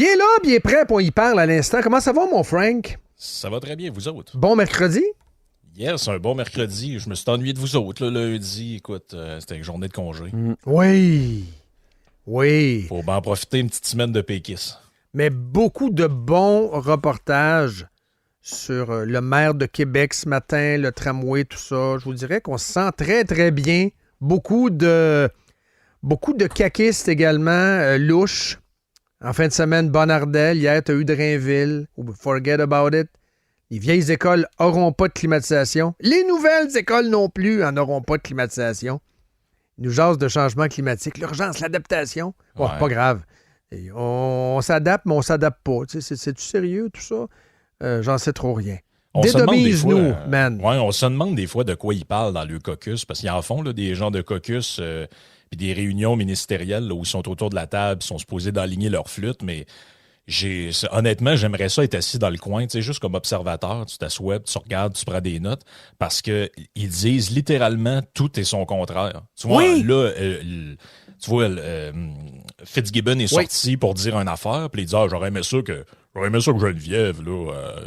Il est là, puis il est prêt, puis on y parle à l'instant. Comment ça va, mon Frank? Ça va très bien, vous autres? Bon mercredi? Yes, un bon mercredi. Je me suis ennuyé de vous autres, le lundi. Écoute, c'était une journée de congé. Oui. Oui. Faut bien en profiter une petite semaine de péquisse. Mais beaucoup de bons reportages sur le maire de Québec ce matin, le tramway, tout ça. Je vous dirais qu'on se sent très, très bien. Beaucoup de caquistes également, louches. En fin de semaine, Bonardel. Hier, tu as eu Drainville. Forget about it. Les vieilles écoles n'auront pas de climatisation. Les nouvelles écoles non plus n'auront pas de climatisation. Ils nous jasent de changement climatique. L'urgence, l'adaptation. Bon, Ouais. pas grave. Et on s'adapte, mais on s'adapte pas. Tu sais, c'est-tu sérieux, tout ça? J'en sais trop rien. On se demande des fois, Dédomise-nous, man. Ouais, on se demande des fois de quoi ils parlent dans le caucus, parce qu'ils en font là, des gens de caucus puis des réunions ministérielles là, où ils sont autour de la table, ils sont supposés d'aligner leur flûte, mais honnêtement, j'aimerais ça être assis dans le coin, tu sais, juste comme observateur, tu t'assois, tu regardes, tu prends des notes, parce que ils disent littéralement tout est son contraire. Tu vois, Oui! là, Fitzgibbon est sorti pour dire une affaire, puis il dit j'aurais aimé ça que Geneviève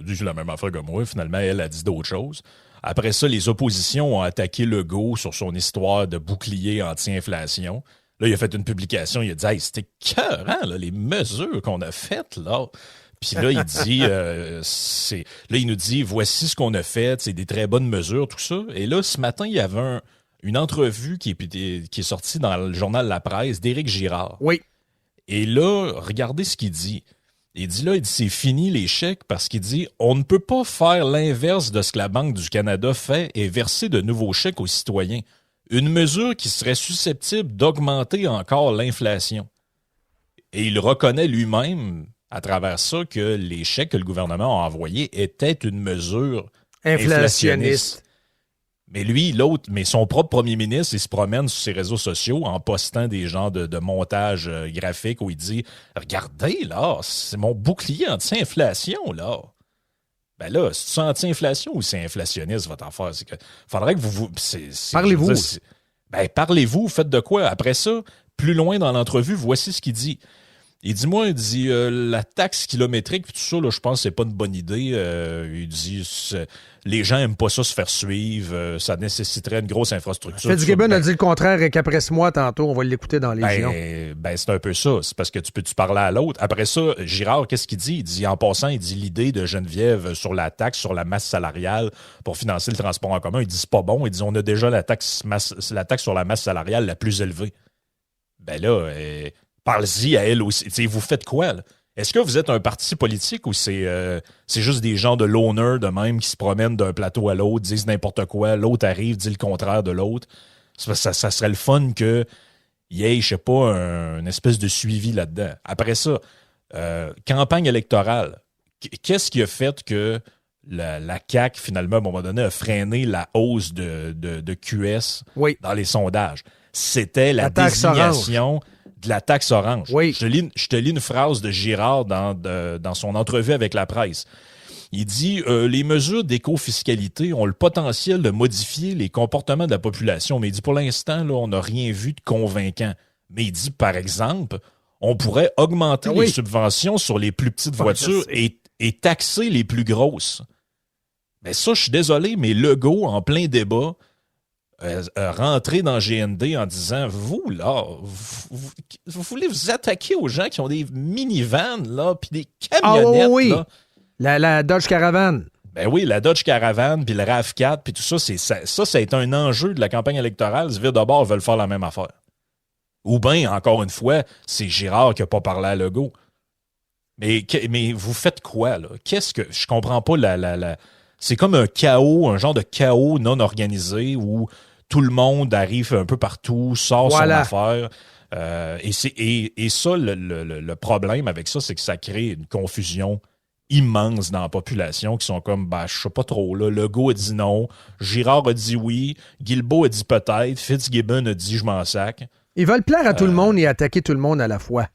dise la même affaire que moi. Finalement, elle a dit d'autres choses. Après ça, les oppositions ont attaqué Legault sur son histoire de bouclier anti-inflation. Là, il a fait une publication, il a dit c'était écœurant, là, les mesures qu'on a faites, là. Puis là, il dit, il nous dit, voici ce qu'on a fait, c'est des très bonnes mesures, tout ça. Et là, ce matin, il y avait une entrevue qui est sortie dans le journal La Presse d'Éric Girard. Oui. Et là, regardez ce qu'il dit. Il dit c'est fini les chèques parce qu'il dit on ne peut pas faire l'inverse de ce que la Banque du Canada fait et verser de nouveaux chèques aux citoyens. Une mesure qui serait susceptible d'augmenter encore l'inflation. Et il reconnaît lui-même, à travers ça, que les chèques que le gouvernement a envoyés étaient une mesure inflationniste. Mais son propre premier ministre, il se promène sur ses réseaux sociaux en postant des genres de montages graphiques où il dit « Regardez, là, c'est mon bouclier anti-inflation, là. » Ben là, c'est anti-inflation ou c'est inflationniste, votre affaire? C'est que faudrait que vous... Parlez-vous. Parlez-vous, faites de quoi? Après ça, plus loin dans l'entrevue, voici ce qu'il dit. Il dit, la taxe kilométrique, puis tout ça, là, je pense que c'est pas une bonne idée. Il dit, les gens aiment pas ça se faire suivre, ça nécessiterait une grosse infrastructure. Fitzgibbon a dit le contraire et qu'après 6 mois, tantôt, on va l'écouter dans les Légion. C'est un peu ça. C'est parce que tu peux-tu parler à l'autre. Après ça, Girard, qu'est-ce qu'il dit? Il dit, en passant, l'idée de Geneviève sur la taxe sur la masse salariale pour financer le transport en commun. Il dit, c'est pas bon. Il dit, on a déjà la taxe sur la masse salariale la plus élevée. Ben là, parle-y à elle aussi. T'sais, vous faites quoi, là? Est-ce que vous êtes un parti politique ou c'est juste des gens de l'honneur de même qui se promènent d'un plateau à l'autre, disent n'importe quoi, l'autre arrive, dit le contraire de l'autre? Ça serait le fun qu'il y ait, je sais pas, une espèce de suivi là-dedans. Après ça, campagne électorale. Qu'est-ce qui a fait que la CAQ, finalement, à un moment donné, a freiné la hausse de QS dans les sondages? C'était la désignation de la taxe orange. Oui. Je te lis une phrase de Girard dans son entrevue avec la presse. Il dit les mesures d'éco-fiscalité ont le potentiel de modifier les comportements de la population. Mais il dit pour l'instant, là, on n'a rien vu de convaincant. Mais il dit, par exemple, on pourrait augmenter les subventions sur les plus petites voitures et taxer les plus grosses. Mais ça, je suis désolé, mais Legault, en plein débat, rentrer dans GND en disant vous, là, vous voulez vous attaquer aux gens qui ont des minivans, là, puis des camionnettes, là. La Dodge Caravan. Ben oui, la Dodge Caravan, puis le RAV4, puis tout ça, ça a été un enjeu de la campagne électorale. Ce de bord veulent faire la même affaire. Ou bien, encore une fois, c'est Girard qui n'a pas parlé à Legault. Mais vous faites quoi, là? Je comprends pas c'est comme un chaos, un genre de chaos non organisé où tout le monde arrive un peu partout, sort son affaire. Et ça, le problème avec ça, c'est que ça crée une confusion immense dans la population qui sont comme, je sais pas trop, là. Legault a dit non, Girard a dit oui, Guilbeault a dit peut-être, Fitzgibbon a dit je m'en sac. Ils veulent plaire à tout le monde et attaquer tout le monde à la fois.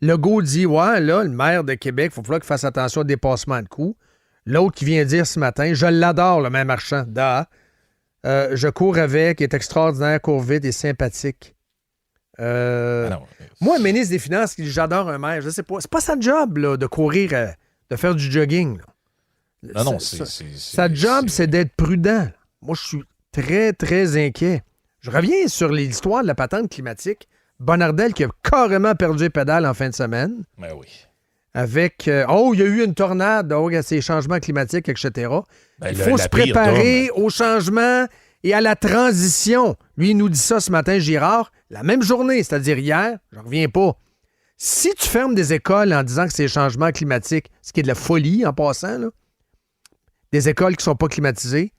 Legault dit, là, le maire de Québec, il faut falloir qu'il fasse attention au dépassement de coûts. L'autre qui vient dire ce matin, je l'adore, le même marchand. Je cours avec, il est extraordinaire, court vite et sympathique. Non. Moi, ministre des Finances, j'adore un maire, je sais pas. C'est pas sa job là, de courir, de faire du jogging. Là. Non, Sa job, c'est d'être prudent. Moi, je suis très, très inquiet. Je reviens sur l'histoire de la patente climatique. Bonnardel qui a carrément perdu les pédales en fin de semaine. Ben oui. Avec, il y a eu une tornade, il y a ces changements climatiques, etc. Il faut se préparer au changement et à la transition. Lui, il nous dit ça ce matin, Girard, la même journée, c'est-à-dire hier, je ne reviens pas. Si tu fermes des écoles en disant que c'est les changements climatiques, ce qui est de la folie en passant, là, des écoles qui ne sont pas climatisées,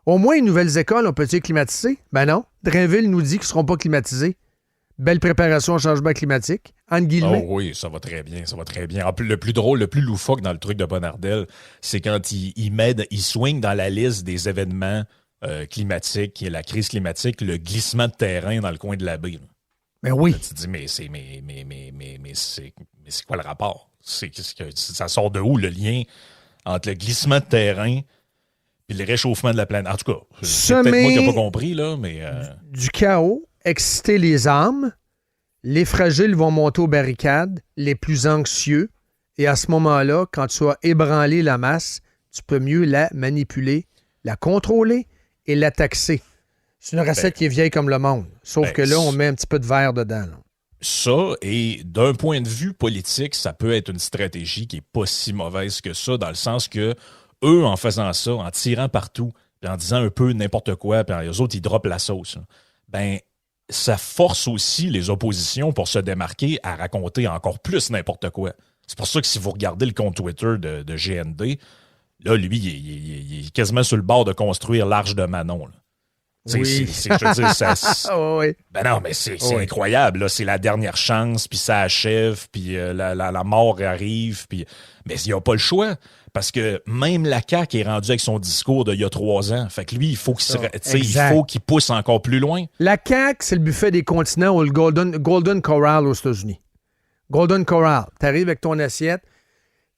au moins les nouvelles écoles, on peut-tu les climatiser? Ben non. Drainville nous dit qu'ils ne seront pas climatisés. Belle préparation au changement climatique, entre guillemets. Oh oui, ça va très bien, ça va très bien. En plus, le plus drôle, le plus loufoque dans le truc de Bonnardel, c'est quand il swing dans la liste des événements climatiques, la crise climatique, le glissement de terrain dans le coin de la baie. Mais oui. Là, tu te dis, mais c'est quoi le rapport? Ça sort de où le lien entre le glissement de terrain et le réchauffement de la planète? En tout cas, c'est peut-être moi qui n'ai pas compris, là, mais... Du chaos, exciter les âmes, les fragiles vont monter aux barricades, les plus anxieux, et à ce moment-là, quand tu as ébranlé la masse, tu peux mieux la manipuler, la contrôler et la taxer. C'est une recette qui est vieille comme le monde, sauf que là, on met un petit peu de verre dedans. Là. Ça, et d'un point de vue politique, ça peut être une stratégie qui n'est pas si mauvaise que ça, dans le sens que eux, en faisant ça, en tirant partout, puis en disant un peu n'importe quoi, puis les autres, ils droppent la sauce, là, ben ça force aussi les oppositions pour se démarquer à raconter encore plus n'importe quoi. C'est pour ça que si vous regardez le compte Twitter de GND, là, lui, il est quasiment sur le bord de construire l'Arche de Manon. Là. Oui. Je veux dire, ça, oui. Ben non, mais c'est incroyable. Là. C'est la dernière chance, puis ça achève, puis la mort arrive. Puis... Mais il n'y a pas le choix. Parce que même la CAQ est rendue avec son discours d'il y a 3 ans. Fait que lui, il faut qu'il pousse encore plus loin. La CAQ, c'est le buffet des continents ou le Golden Corral aux États-Unis. Golden Corral. T'arrives avec ton assiette.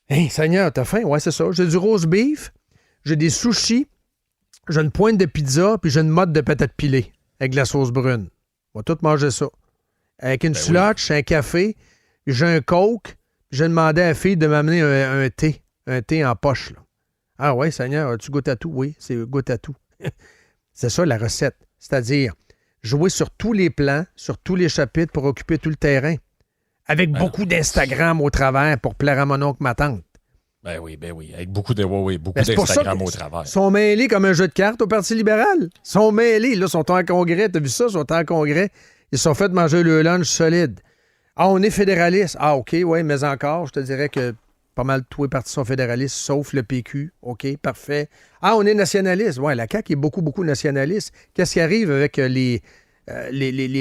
Hey, Seigneur, t'as faim? Ouais, c'est ça. J'ai du roast beef, j'ai des sushis, j'ai une pointe de pizza, puis j'ai une motte de patates pilées avec de la sauce brune. On va tout manger ça. Avec une slotch, un café, j'ai un coke, j'ai demandé à la fille de m'amener un thé. Un thé en poche, là. Ah ouais, Seigneur, tu goûtes à tout? Oui, c'est goûte à tout. C'est ça la recette. C'est-à-dire jouer sur tous les plans, sur tous les chapitres pour occuper tout le terrain. Avec beaucoup d'Instagram au travers pour plaire à mon oncle, ma tante. Ben oui. Avec beaucoup d'Instagram au travers. Ils sont mêlés comme un jeu de cartes au Parti libéral. Ils sont mêlés. Là, ils sont en congrès. T'as vu ça? Ils sont en congrès. Ils se sont fait manger le lunch solide. Ah, on est fédéraliste. Ah, OK, oui, mais encore, je te dirais que pas mal tous les partis sont fédéralistes, sauf le PQ. OK, parfait. Ah, on est nationaliste. Oui, la CAQ est beaucoup, beaucoup nationaliste. Qu'est-ce qui arrive avec les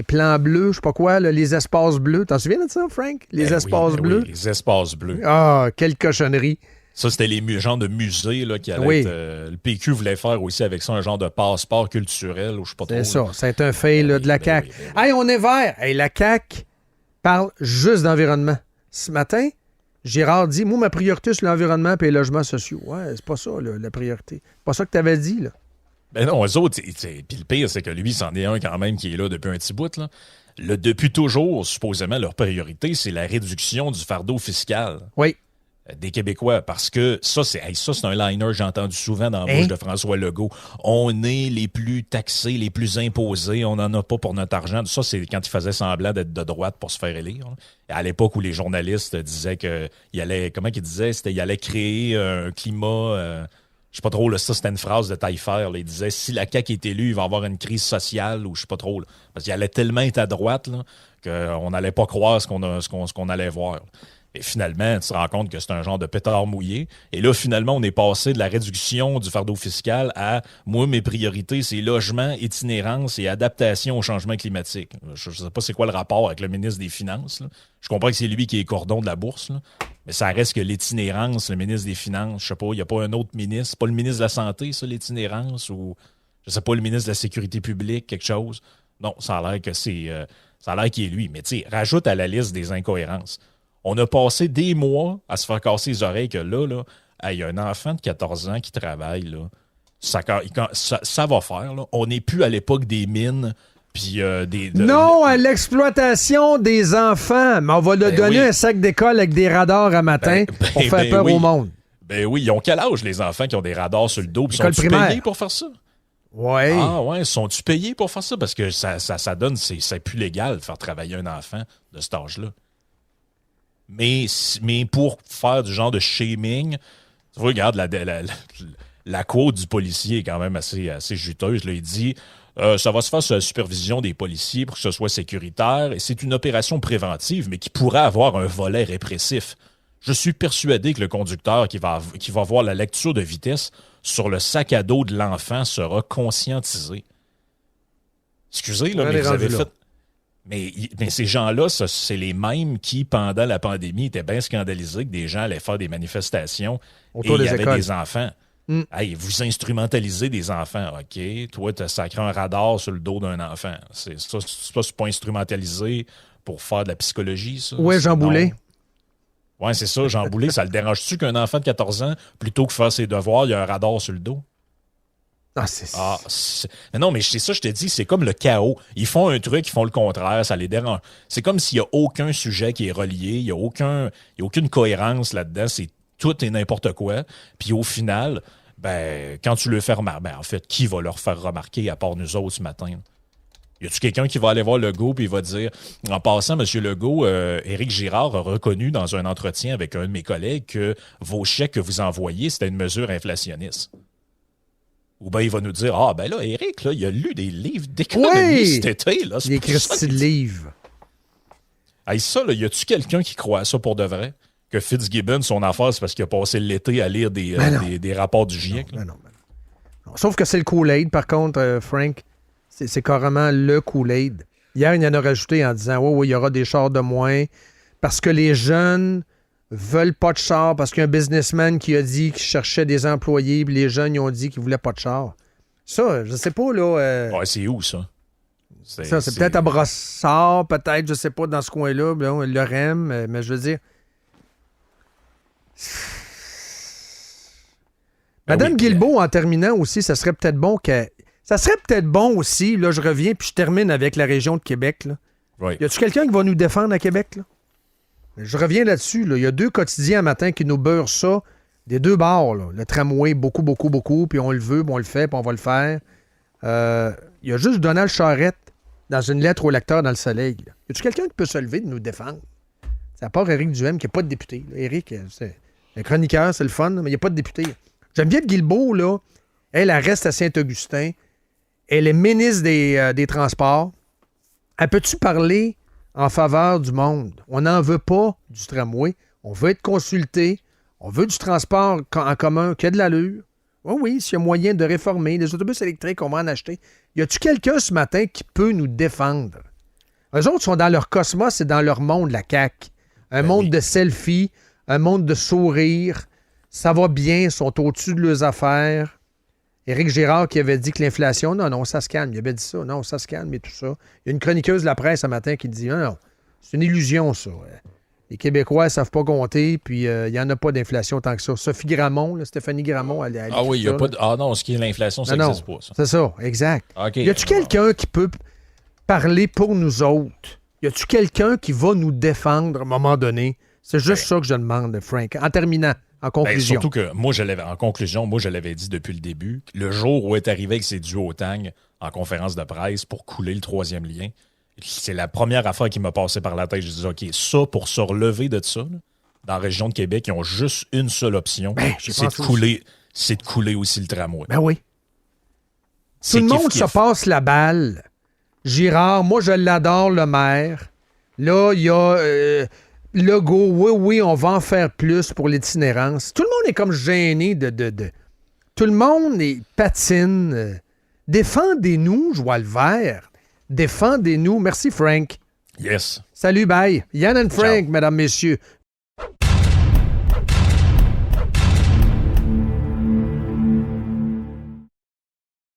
plans bleus, je sais pas quoi, là, les espaces bleus? T'en souviens de ça, Frank? Les espaces bleus? Oui, les espaces bleus. Ah, quelle cochonnerie. Ça, c'était les genres de musées là, qui allaient être... le PQ voulait faire aussi avec ça un genre de passeport culturel, ou je sais pas trop. C'est ça, c'est un fail de la CAQ. Hey, on est vert! Hey, la CAQ parle juste d'environnement. Ce matin, Girard dit, moi, ma priorité, c'est l'environnement et les logements sociaux. Ouais, c'est pas ça, là, la priorité. C'est pas ça que t'avais dit, là. Ben non, eux autres, puis le pire, c'est que lui, c'en est un quand même qui est là depuis un petit bout, là. Depuis toujours, supposément, leur priorité, c'est la réduction du fardeau fiscal. Oui. Des Québécois, parce que ça, c'est un liner que j'ai entendu souvent dans la bouche de François Legault. On est les plus taxés, les plus imposés, on n'en a pas pour notre argent. Ça, c'est quand il faisait semblant d'être de droite pour se faire élire. À l'époque où les journalistes disaient qu'il allait, comment qu'il disait, il allait créer un climat, je sais pas trop, là, ça c'était une phrase de Taillefer, il disait, si la CAQ est élue, il va y avoir une crise sociale, ou je sais pas trop, là, parce qu'il allait tellement être à droite là, qu'on n'allait pas croire ce qu'on allait voir. Et finalement, tu te rends compte que c'est un genre de pétard mouillé. Et là, finalement, on est passé de la réduction du fardeau fiscal à, moi, mes priorités, c'est logement, itinérance et adaptation au changement climatique. Je ne sais pas c'est quoi le rapport avec le ministre des Finances. Là. Je comprends que c'est lui qui est cordon de la bourse, là. Mais ça reste que l'itinérance, le ministre des Finances, je sais pas, il n'y a pas un autre ministre. C'est pas le ministre de la Santé, ça, l'itinérance, ou je sais pas, le ministre de la Sécurité publique, quelque chose. Non, ça a l'air que ça a l'air qu'il est lui. Mais tu sais, rajoute à la liste des incohérences. On a passé des mois à se faire casser les oreilles que là, il y a un enfant de 14 ans qui travaille, là. Ça va faire, là. On n'est plus à l'époque des mines Puis non à l'exploitation des enfants, mais on va leur donner un sac d'école avec des radars à matin pour faire peur au monde. Ben oui, ils ont quel âge, les enfants qui ont des radars sur le dos? Sont-ils payés pour faire ça? Oui. Ah ouais, sont-ils payés pour faire ça? Parce que ça donne, c'est plus légal de faire travailler un enfant de cet âge-là. Mais pour faire du genre de shaming, tu vois, regarde, la quote du policier est quand même assez juteuse. Là, il dit ça va se faire sous la supervision des policiers pour que ce soit sécuritaire et c'est une opération préventive, mais qui pourrait avoir un volet répressif. Je suis persuadé que le conducteur qui va voir la lecture de vitesse sur le sac à dos de l'enfant sera conscientisé. Excusez, là, mais vous avez fait... Mais ces gens-là, c'est les mêmes qui, pendant la pandémie, étaient bien scandalisés que des gens allaient faire des manifestations autour et il y avait des enfants. Hey, vous instrumentalisez des enfants, OK? Toi, tu as sacré un radar sur le dos d'un enfant. C'est pas instrumentalisé pour faire de la psychologie, ça? Oui, Jean Boulet. Oui, c'est ça, Jean Boulet. Ça le dérange-tu qu'un enfant de 14 ans, plutôt que faire ses devoirs, il y a un radar sur le dos? Non, mais c'est ça, je te dis, c'est comme le chaos. Ils font un truc, ils font le contraire, ça les dérange. C'est comme s'il n'y a aucun sujet qui est relié, il n'y a aucune cohérence là-dedans, c'est tout et n'importe quoi. Puis au final, quand tu le fais remarquer, en fait, qui va leur faire remarquer à part nous autres ce matin? Y a-tu quelqu'un qui va aller voir Legault et il va dire, en passant, M. Legault, Éric Girard a reconnu dans un entretien avec un de mes collègues que vos chèques que vous envoyez, c'était une mesure inflationniste. Ou bien il va nous dire, là, Éric, là, il a lu des livres d'économie cet été. Là, des Christy de livres. Hey, ça, là, y a-tu quelqu'un qui croit à ça pour de vrai? Que Fitzgibbon, son affaire, c'est parce qu'il a passé l'été à lire des rapports du GIEC? Non. Sauf que c'est le Kool-Aid, par contre, Frank. C'est carrément le Kool-Aid. Hier, il y en a rajouté en disant oui, il y aura des chars de moins parce que les jeunes veulent pas de chars, parce qu'il y a un businessman qui a dit qu'il cherchait des employés, puis les jeunes ils ont dit qu'ils voulaient pas de chars. Ça, je sais pas, là. Ouais, c'est où, ça? C'est peut-être à Brossard, peut-être, je sais pas, dans ce coin-là, le REM, mais je veux dire. Madame Guilbeault, en terminant aussi, ça serait peut-être bon qu'elle. Ça serait peut-être bon aussi, là, je reviens, puis je termine avec la région de Québec. Là. Oui. Y a-tu quelqu'un qui va nous défendre à Québec? Là? Je reviens là-dessus. Il y a 2 quotidiens à matin qui nous beurrent ça, des 2 bords. Là. Le tramway, beaucoup, puis on le veut, puis on le fait, puis on va le faire. Il y a juste Donald Charette dans une lettre au lecteur dans Le Soleil. Là. Y a-tu quelqu'un qui peut se lever de nous défendre? C'est à part Éric Duhem, qui n'a pas de député. Là. Éric, c'est un chroniqueur, c'est le fun, mais il n'y a pas de député. Geneviève Guilbeault, là, elle reste à Saint-Augustin. Elle est ministre des Transports. Elle peut-tu parler en faveur du monde? On n'en veut pas du tramway. On veut être consulté. On veut du transport en commun qui a de l'allure. Oui, s'il y a moyen de réformer. Les autobus électriques, on va en acheter. Y a-tu quelqu'un ce matin qui peut nous défendre? Eux autres sont dans leur cosmos et dans leur monde, la CAQ. Un monde de selfies, un monde de sourires. Ça va bien, ils sont au-dessus de leurs affaires. Éric Girard qui avait dit que l'inflation, non, ça se calme. Il avait dit ça, non, ça se calme et tout ça. Il y a une chroniqueuse de la presse ce matin qui dit, non, c'est une illusion, ça. Les Québécois ne savent pas compter, puis il n'y en a pas d'inflation tant que ça. Sophie Gramont, là, Stéphanie Gramont, elle a il n'y a pas de... Ah non, ce qui est l'inflation, ça n'existe pas, ça. C'est ça, exact. Okay, y a-tu quelqu'un qui peut parler pour nous autres? Y a-tu quelqu'un qui va nous défendre à un moment donné? C'est juste ça que je demande, Frank. En terminant. En conclusion. Surtout que moi, je l'avais dit depuis le début, le jour où est arrivé avec ses duotangs en conférence de presse pour couler le 3e lien, c'est la première affaire qui m'a passé par la tête. Je dis, OK, ça, pour se relever de ça, là, dans la région de Québec, ils ont juste une seule option, c'est de couler aussi le tramway. Ben oui. Tout le monde se passe la balle. Girard, moi, je l'adore, le maire. Là, il y a... Legault, oui, on va en faire plus pour l'itinérance. Tout le monde est comme gêné de... Tout le monde patine. Défendez-nous, je vois le vert. Défendez-nous. Merci, Frank. Yes. Salut, bye. Yann and Frank, mesdames, messieurs.